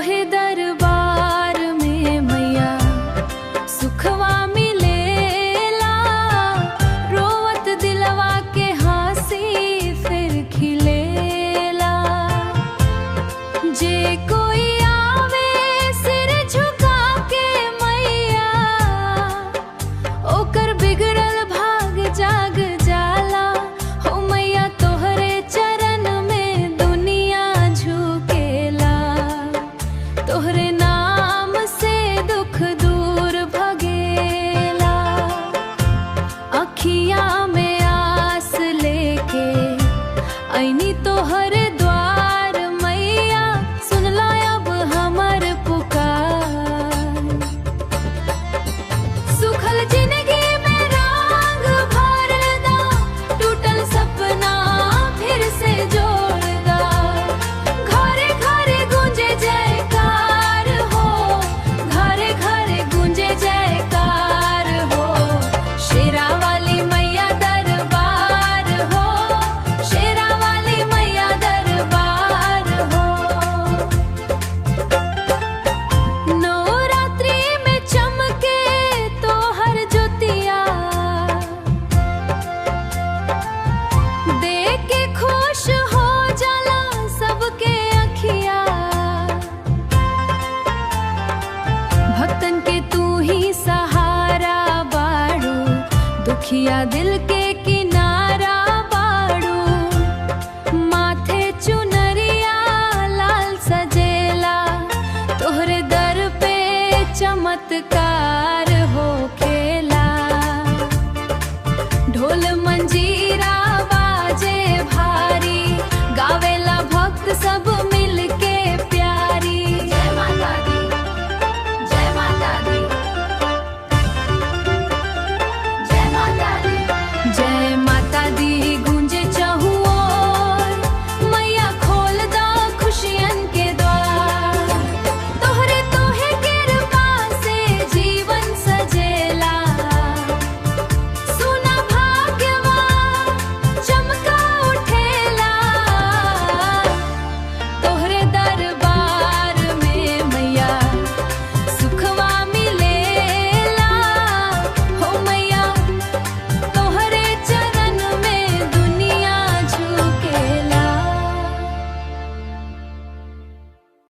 तोहे दरबार में मैया सुखवा मिलेला, रोवत दिलवा के हंसी फिर खिलेला। जे कोई आवे सिर झुका के मैया, ओकर बिगड़ल भाग जाग जाला। हो मैया तोहरे चरण में दुनिया झुकेला, तोहरे नाम से दुख दूर भगेला। अखिया में आस लेके ऐनी तोहरे द्वार मैया, सुनला अब हमर पुकार। सुखल जिंदगी में रंग भर दा, टूटल सपना फिर से जोड़ दा। घरे घरे गूंजे जयकार हो, घरे घरे गूंजे जयकार हो। शेरा वाली मैया दरबार हो, शेरा वाली मैया दरबार हो। नवरात्रि में चमके तोहर ज्योतिया, देख के खुश हो जाला सबके अखिया। भक्तन के तू ही सहारा बाड़ू, दुखिया दिल के किनारा बाड़ू। माथे चुनरिया लाल सजेला, तोहरे दर पे चमत्कार